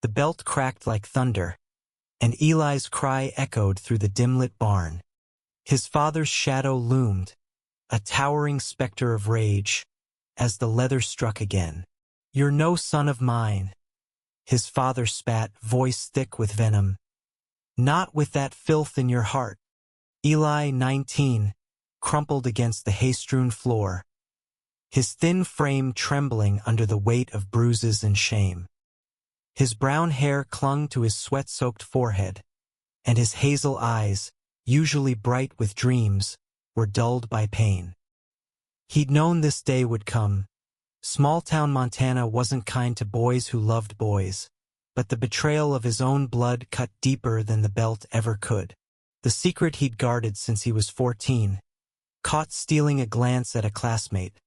The belt cracked like thunder, and Eli's cry echoed through the dim-lit barn. His father's shadow loomed, a towering specter of rage, as the leather struck again. "You're no son of mine," his father spat, voice thick with venom. "Not with that filth in your heart." Eli, 19, crumpled against the hay-strewn floor, his thin frame trembling under the weight of bruises and shame. His brown hair clung to his sweat-soaked forehead, and his hazel eyes, usually bright with dreams, were dulled by pain. He'd known this day would come. Small-town Montana wasn't kind to boys who loved boys, but the betrayal of his own blood cut deeper than the belt ever could. The secret he'd guarded since he was 14, caught stealing a glance at a classmate,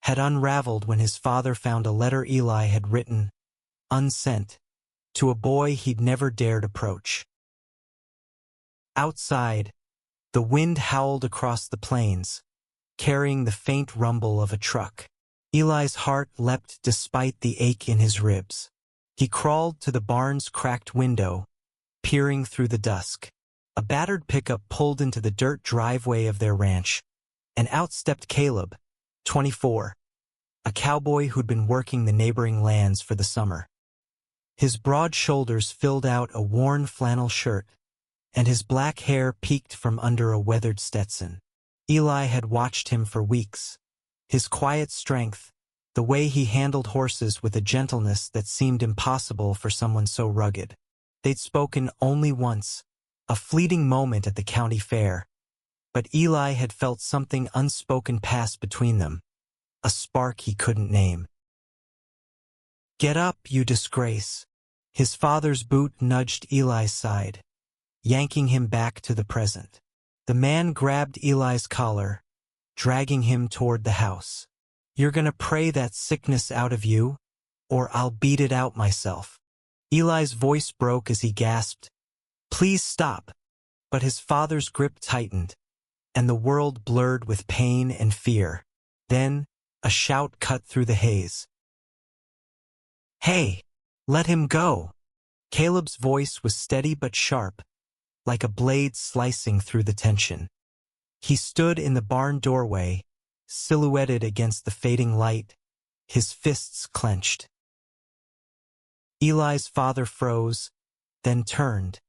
had unraveled when his father found a letter Eli had written, unsent, to a boy he'd never dared approach. Outside, the wind howled across the plains, carrying the faint rumble of a truck. Eli's heart leapt despite the ache in his ribs. He crawled to the barn's cracked window, peering through the dusk. A battered pickup pulled into the dirt driveway of their ranch, and out stepped Caleb, 24, a cowboy who'd been working the neighboring lands for the summer. His broad shoulders filled out a worn flannel shirt, and his black hair peeked from under a weathered Stetson. Eli had watched him for weeks. His quiet strength, the way he handled horses with a gentleness that seemed impossible for someone so rugged. They'd spoken only once, a fleeting moment at the county fair, but Eli had felt something unspoken pass between them, a spark he couldn't name. "Get up, you disgrace." His father's boot nudged Eli's side, yanking him back to the present. The man grabbed Eli's collar, dragging him toward the house. "You're gonna pray that sickness out of you, or I'll beat it out myself." Eli's voice broke as he gasped, "Please stop." But his father's grip tightened, and the world blurred with pain and fear. Then, a shout cut through the haze. "Hey, let him go." Caleb's voice was steady but sharp, like a blade slicing through the tension. He stood in the barn doorway, silhouetted against the fading light, his fists clenched. Eli's father froze, then turned,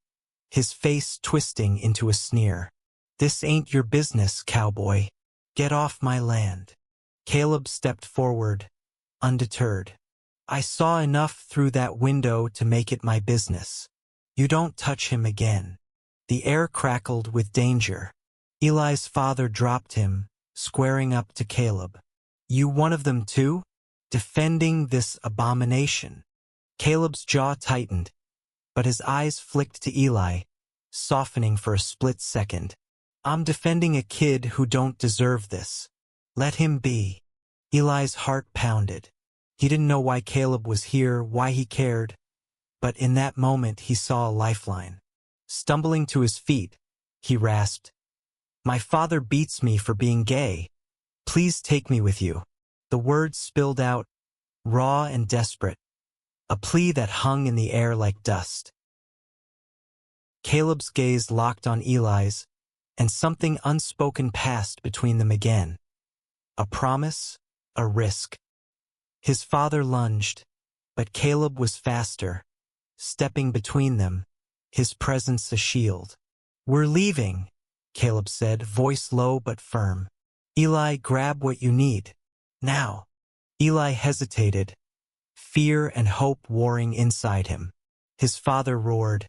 his face twisting into a sneer. "This ain't your business, cowboy. Get off my land." Caleb stepped forward, undeterred. "I saw enough through that window to make it my business. You don't touch him again." The air crackled with danger. Eli's father dropped him, squaring up to Caleb. "You one of them too? Defending this abomination?" Caleb's jaw tightened, but his eyes flicked to Eli, softening for a split second. "I'm defending a kid who don't deserve this. Let him be." Eli's heart pounded. He didn't know why Caleb was here, why he cared, but in that moment he saw a lifeline. Stumbling to his feet, he rasped, "My father beats me for being gay. Please take me with you." The words spilled out, raw and desperate, a plea that hung in the air like dust. Caleb's gaze locked on Eli's, and something unspoken passed between them again. A promise, a risk. His father lunged, but Caleb was faster, stepping between them, his presence a shield. "We're leaving," Caleb said, voice low but firm. "Eli, grab what you need. Now." Eli hesitated, fear and hope warring inside him. His father roared,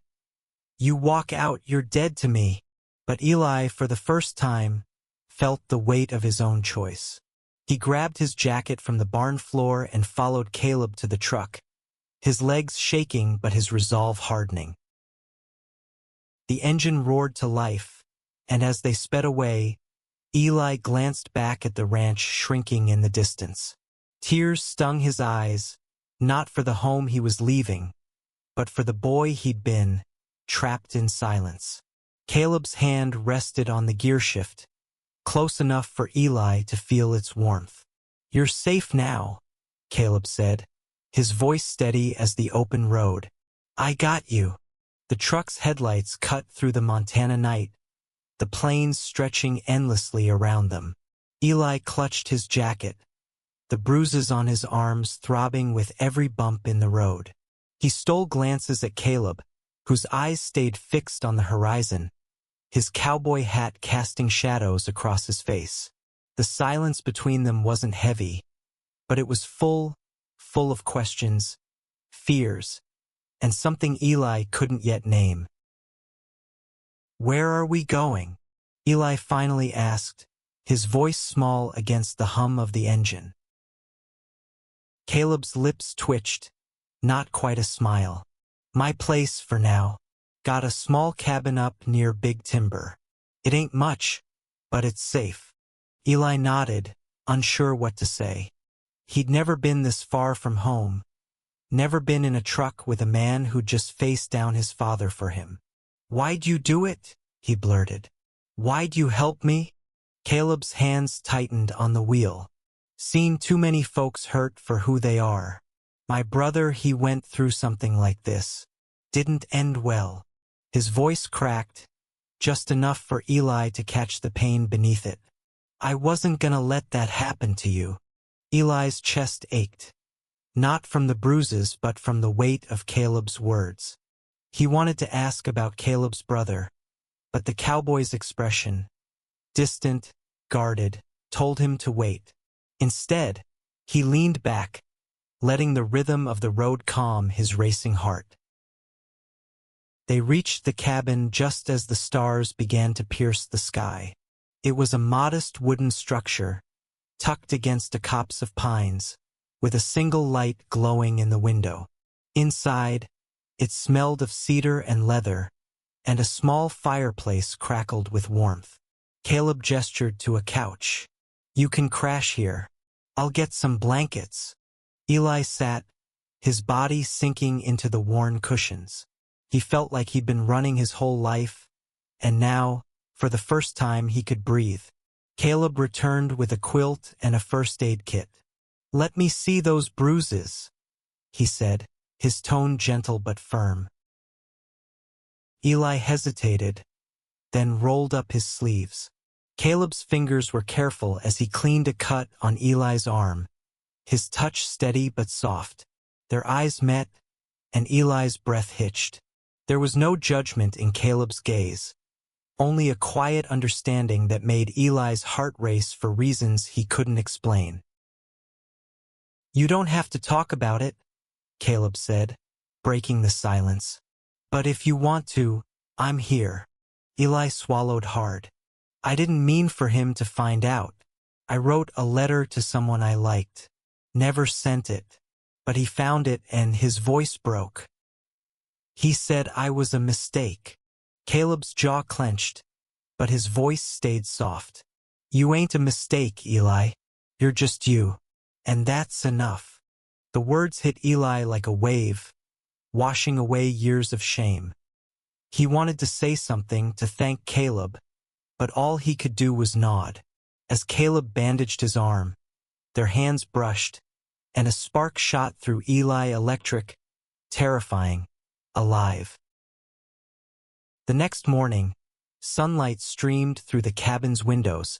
"You walk out, you're dead to me." But Eli, for the first time, felt the weight of his own choice. He grabbed his jacket from the barn floor and followed Caleb to the truck, his legs shaking but his resolve hardening. The engine roared to life, and as they sped away, Eli glanced back at the ranch shrinking in the distance. Tears stung his eyes, not for the home he was leaving, but for the boy he'd been, trapped in silence. Caleb's hand rested on the gearshift, close enough for Eli to feel its warmth. "You're safe now," Caleb said, his voice steady as the open road. I got you. The truck's headlights cut through the Montana night, the plains stretching endlessly around them. Eli clutched his jacket, the bruises on his arms throbbing with every bump in the road. He stole glances at Caleb, whose eyes stayed fixed on the horizon, his cowboy hat casting shadows across his face. The silence between them wasn't heavy, but it was full of questions, fears, and something Eli couldn't yet name. "Where are we going?" Eli finally asked, his voice small against the hum of the engine. Caleb's lips twitched, not quite a smile. "My place for now. Got a small cabin up near Big Timber. It ain't much, but it's safe." Eli nodded, unsure what to say. He'd never been this far from home, never been in a truck with a man who'd just faced down his father for him. "Why'd you do it?" he blurted. "Why'd you help me?" Caleb's hands tightened on the wheel. "Seen too many folks hurt for who they are. My brother, he went through something like this. Didn't end well." His voice cracked, just enough for Eli to catch the pain beneath it. "I wasn't gonna let that happen to you." Eli's chest ached, not from the bruises but from the weight of Caleb's words. He wanted to ask about Caleb's brother, but the cowboy's expression, distant, guarded, told him to wait. Instead, he leaned back, letting the rhythm of the road calm his racing heart. They reached the cabin just as the stars began to pierce the sky. It was a modest wooden structure, tucked against a copse of pines, with a single light glowing in the window. Inside, it smelled of cedar and leather, and a small fireplace crackled with warmth. Caleb gestured to a couch. "You can crash here. I'll get some blankets." Eli sat, his body sinking into the worn cushions. He felt like he'd been running his whole life, and now, for the first time, he could breathe. Caleb returned with a quilt and a first aid kit. "Let me see those bruises," he said, his tone gentle but firm. Eli hesitated, then rolled up his sleeves. Caleb's fingers were careful as he cleaned a cut on Eli's arm, his touch steady but soft. Their eyes met, and Eli's breath hitched. There was no judgment in Caleb's gaze, only a quiet understanding that made Eli's heart race for reasons he couldn't explain. "You don't have to talk about it," Caleb said, breaking the silence. "But if you want to, I'm here." Eli swallowed hard. "I didn't mean for him to find out. I wrote a letter to someone I liked. Never sent it. But he found it and his voice broke. He said I was a mistake." Caleb's jaw clenched, but his voice stayed soft. "You ain't a mistake, Eli. You're just you. And that's enough." The words hit Eli like a wave, washing away years of shame. He wanted to say something to thank Caleb, but all he could do was nod. As Caleb bandaged his arm, their hands brushed, and a spark shot through Eli, electric, terrifying, alive. The next morning, sunlight streamed through the cabin's windows,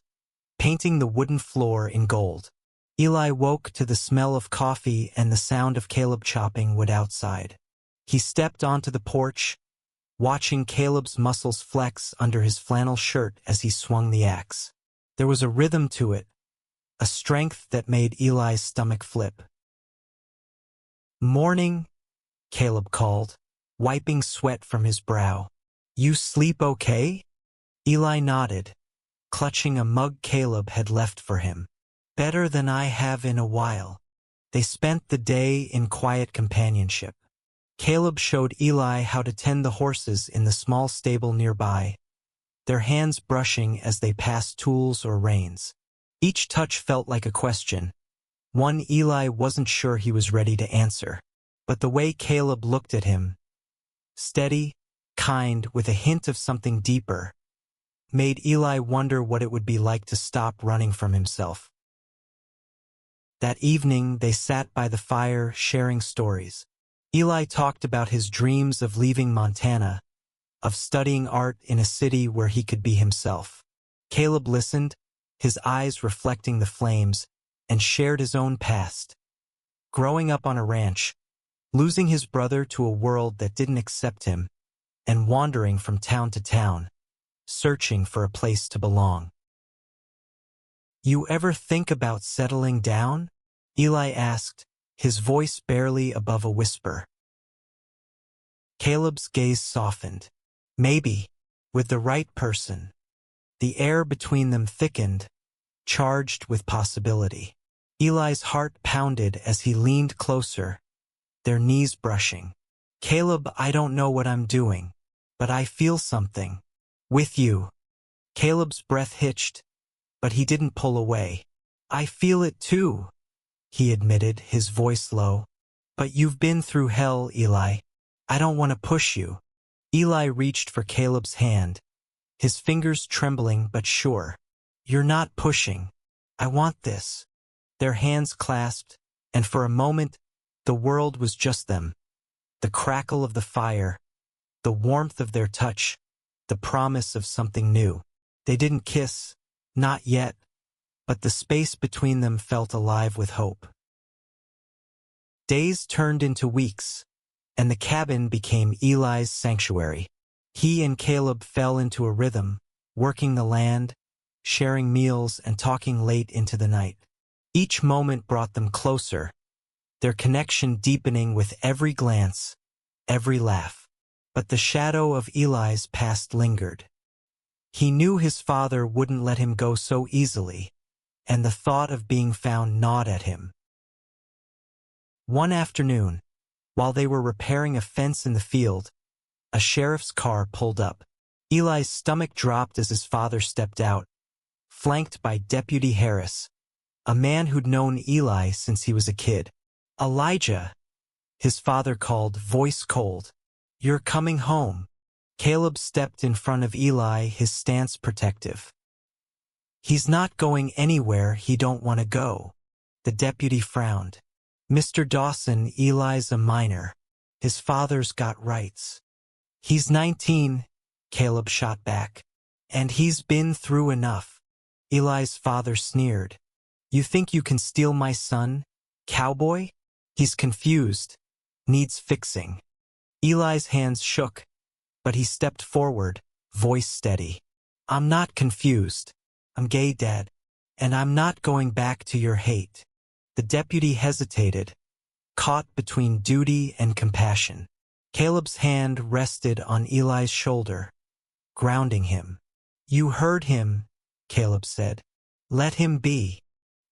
painting the wooden floor in gold. Eli woke to the smell of coffee and the sound of Caleb chopping wood outside. He stepped onto the porch, watching Caleb's muscles flex under his flannel shirt as he swung the axe. There was a rhythm to it, a strength that made Eli's stomach flip. "Morning," Caleb called, wiping sweat from his brow. "You sleep okay?" Eli nodded, clutching a mug Caleb had left for him. "Better than I have in a while." They spent the day in quiet companionship. Caleb showed Eli how to tend the horses in the small stable nearby, their hands brushing as they passed tools or reins. Each touch felt like a question, one Eli wasn't sure he was ready to answer. But the way Caleb looked at him, steady, kind, with a hint of something deeper, made Eli wonder what it would be like to stop running from himself. That evening they sat by the fire sharing stories. Eli talked about his dreams of leaving Montana, of studying art in a city where he could be himself. Caleb listened, his eyes reflecting the flames, and shared his own past. Growing up on a ranch, losing his brother to a world that didn't accept him, and wandering from town to town, searching for a place to belong. "You ever think about settling down?" Eli asked, his voice barely above a whisper. Caleb's gaze softened. Maybe, with the right person. The air between them thickened, charged with possibility. Eli's heart pounded as he leaned closer, their knees brushing. "Caleb, I don't know what I'm doing, but I feel something. With you." Caleb's breath hitched, but he didn't pull away. "I feel it too," he admitted, his voice low. "But you've been through hell, Eli. I don't want to push you." Eli reached for Caleb's hand, his fingers trembling but sure. "You're not pushing. I want this." Their hands clasped, and for a moment, the world was just them. The crackle of the fire, the warmth of their touch, the promise of something new. They didn't kiss, not yet, but the space between them felt alive with hope. Days turned into weeks, and the cabin became Eli's sanctuary. He and Caleb fell into a rhythm, working the land, sharing meals, and talking late into the night. Each moment brought them closer, their connection deepening with every glance, every laugh. But the shadow of Eli's past lingered. He knew his father wouldn't let him go so easily, and the thought of being found gnawed at him. One afternoon, while they were repairing a fence in the field, a sheriff's car pulled up. Eli's stomach dropped as his father stepped out, flanked by Deputy Harris, a man who'd known Eli since he was a kid. "Elijah," his father called, voice cold. "You're coming home." Caleb stepped in front of Eli, his stance protective. "He's not going anywhere he don't want to go." The deputy frowned. "Mr. Dawson, Eli's a minor. His father's got rights." "He's 19, Caleb shot back. "And he's been through enough." Eli's father sneered. "You think you can steal my son, Cowboy? He's confused, needs fixing." Eli's hands shook, but he stepped forward, voice steady. "I'm not confused. I'm gay, Dad, and I'm not going back to your hate." The deputy hesitated, caught between duty and compassion. Caleb's hand rested on Eli's shoulder, grounding him. "You heard him," Caleb said. "Let him be."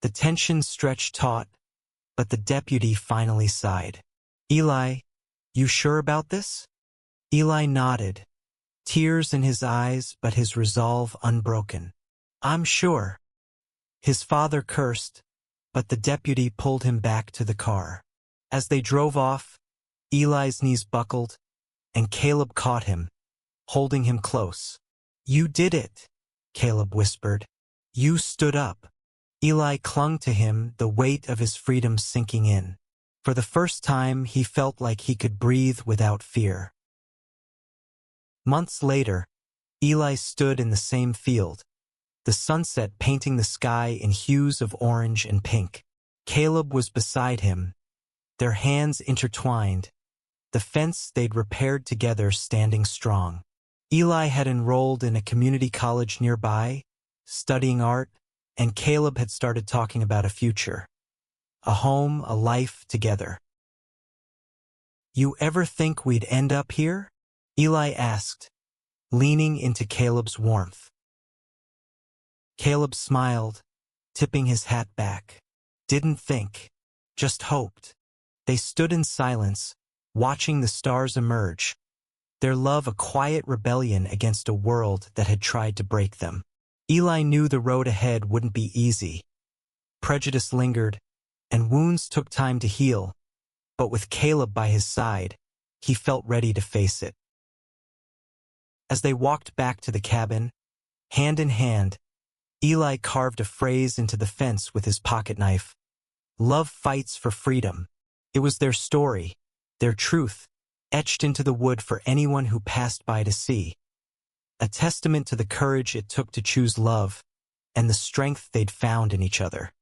The tension stretched taut, but the deputy finally sighed. "Eli, you sure about this?" Eli nodded, tears in his eyes but his resolve unbroken. "I'm sure." His father cursed, but the deputy pulled him back to the car. As they drove off, Eli's knees buckled, and Caleb caught him, holding him close. "You did it," Caleb whispered. "You stood up." Eli clung to him, the weight of his freedom sinking in. For the first time, he felt like he could breathe without fear. Months later, Eli stood in the same field, the sunset painting the sky in hues of orange and pink. Caleb was beside him, their hands intertwined, the fence they'd repaired together standing strong. Eli had enrolled in a community college nearby, studying art, and Caleb had started talking about a future, a home, a life together. "You ever think we'd end up here?" Eli asked, leaning into Caleb's warmth. Caleb smiled, tipping his hat back. "Didn't think, just hoped." They stood in silence, watching the stars emerge, their love a quiet rebellion against a world that had tried to break them. Eli knew the road ahead wouldn't be easy. Prejudice lingered, and wounds took time to heal, but with Caleb by his side, he felt ready to face it. As they walked back to the cabin, hand in hand, Eli carved a phrase into the fence with his pocket knife. "Love fights for freedom." It was their story, their truth etched into the wood for anyone who passed by to see, a testament to the courage it took to choose love and the strength they'd found in each other.